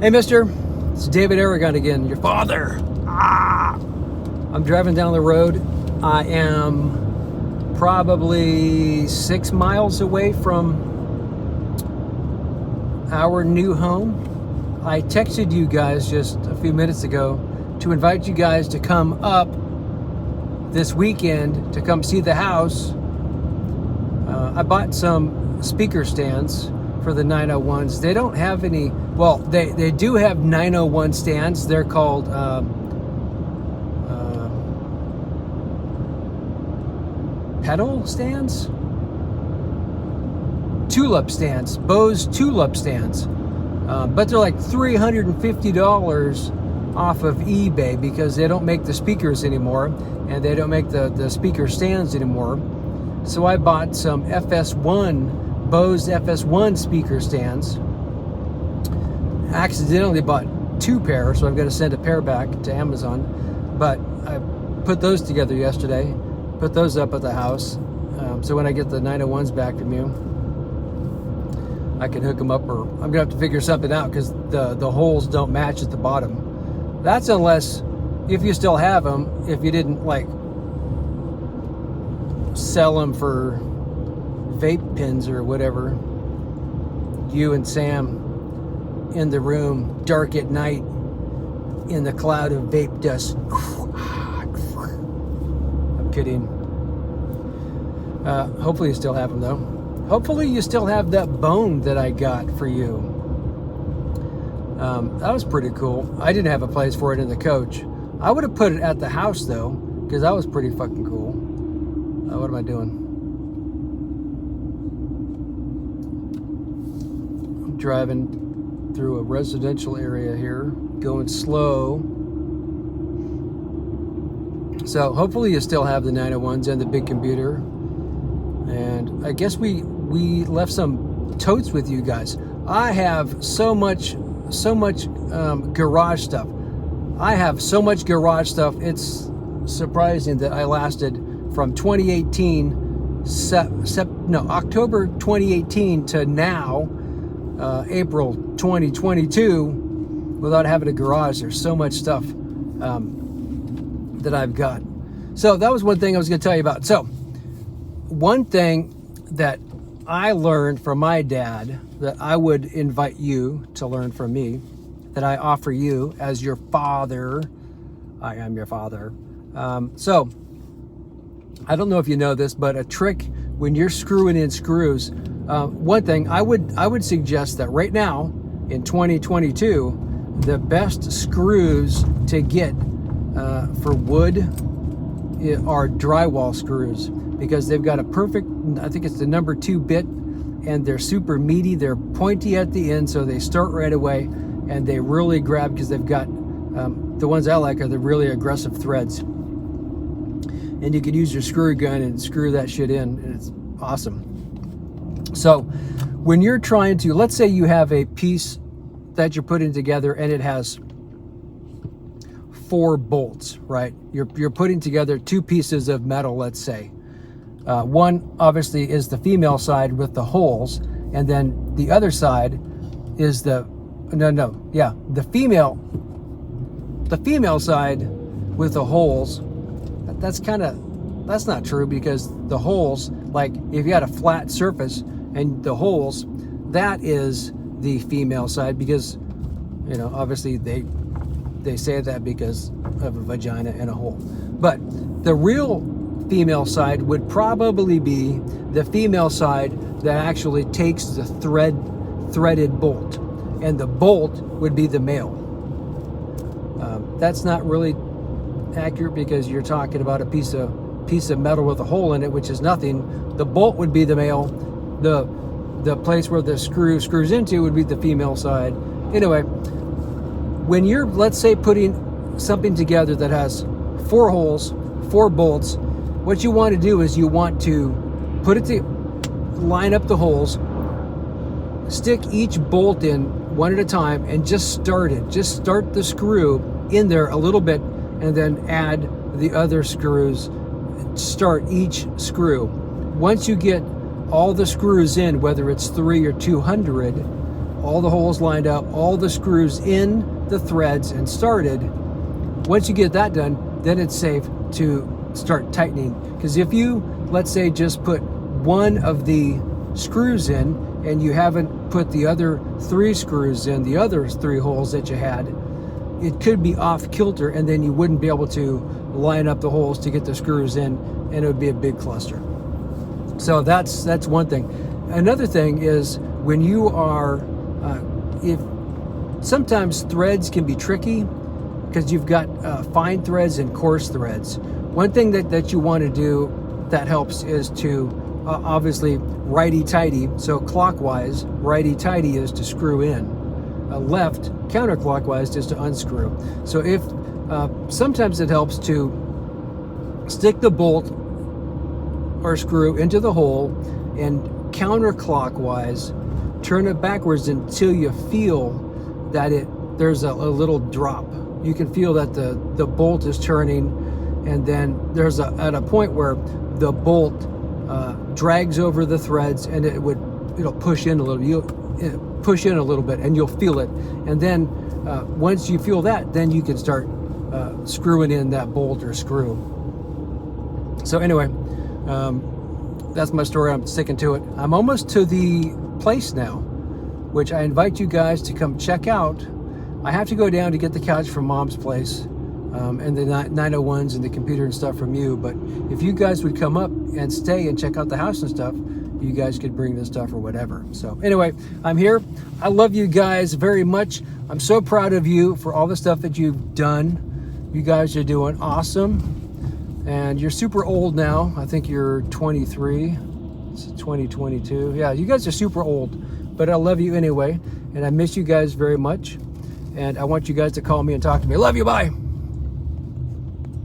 Hey, mister, it's David Aragon again, your father. I'm driving down the road. I am probably 6 miles away from our new home. I texted you guys just a few minutes ago to invite you guys to come up this weekend to come see the house. I bought some speaker stands for the 901s. They don't have any, well, they do have 901 stands. They're called pedal stands? Tulip stands, Bose tulip stands. But they're like $350 off of eBay because they don't make the speakers anymore and they don't make the speaker stands anymore. So I bought some Bose FS1 speaker stands. Accidentally bought 2 pairs, so I've got to send a pair back to Amazon. But I put those together yesterday, put those up at the house. So when I get the 901s back from you, I can hook them up, or I'm gonna have to figure something out because the holes don't match at the bottom. That's unless, if you still have them, if you didn't like sell them for vape pens or whatever. You and Sam in the room, dark at night, in the cloud of vape dust. I'm kidding. Hopefully you still have them though. Hopefully you still have that bone that I got for you. That was pretty cool. I didn't have a place for it in the coach. I would have put it at the house though, because that was pretty fucking cool. What am I doing? I'm driving through a residential area here, going slow. So hopefully you still have the 901s and the big computer. And I guess we left some totes with you guys. I have so much garage stuff. I have so much garage stuff. It's surprising that I lasted from 2018, October 2018 to now, April 2022, without having a garage. There's so much stuff that I've got. So that was one thing I was going to tell you about. So one thing that I learned from my dad that I would invite you to learn from me, that I offer you as your father. I am your father. So I don't know if you know this, but a trick when you're screwing in screws, one thing I would suggest that right now in 2022, the best screws to get for wood are drywall screws, because they've got a perfect, I think it's the number 2 bit, and they're super meaty. They're pointy at the end, so they start right away, and they really grab because they've got, the ones I like are the really aggressive threads. And you can use your screw gun and screw that shit in, and it's awesome. So when you're trying to, let's say you have a piece that you're putting together and it has 4 bolts, right? You're putting together 2 pieces of metal, let's say. One obviously is the female side with the holes, and then the other side is the female side with the holes. That's not true, because the holes, like if you had a flat surface and the holes, that is the female side, because obviously they say that because of a vagina and a hole. But the real female side would probably be the female side that actually takes the threaded bolt, and the bolt would be the male. That's not really accurate, because you're talking about a piece of metal with a hole in it, which is nothing. The bolt would be the male. The place where the screws into would be the female side. Anyway, when you're, let's say, putting something together that has 4 holes, 4 bolts, what you want to do is you want to line up the holes, stick each bolt in one at a time, and just start it. Just start the screw in there a little bit, and then add the other screws. Start each screw. Once you get all the screws in, whether it's 3 or 200, all the holes lined up, all the screws in the threads and started. Once you get that done, then it's safe to start tightening. Because if you, let's say, just put one of the screws in and you haven't put the other 3 screws in, the other 3 holes that you had, it could be off kilter, and then you wouldn't be able to line up the holes to get the screws in, and it would be a big cluster. So that's one thing. Another thing is when you are, if sometimes threads can be tricky because you've got fine threads and coarse threads. One thing that you want to do that helps is to obviously righty-tighty. So clockwise, righty-tighty is to screw in. Left, counterclockwise, is to unscrew. So if sometimes it helps to stick the bolt or screw into the hole and counterclockwise turn it backwards until you feel that there's a little drop. You can feel that the bolt is turning, and then there's at a point where the bolt drags over the threads, and it'll push in a little. You'll push in a little bit, and you'll feel it. And then once you feel that, then you can start screwing in that bolt or screw. So anyway, that's my story. I'm sticking to it. I'm almost to the place now, which I invite you guys to come check out. I have to go down to get the couch from Mom's place, and the 901s and the computer and stuff from you. But if you guys would come up and stay and check out the house and stuff, you guys could bring this stuff or whatever. So anyway, I'm here. I love you guys very much. I'm so proud of you for all the stuff that you've done. You guys are doing awesome. And you're super old now. I think you're 23. It's 2022. Yeah, you guys are super old. But I love you anyway. And I miss you guys very much. And I want you guys to call me and talk to me. Love you. Bye.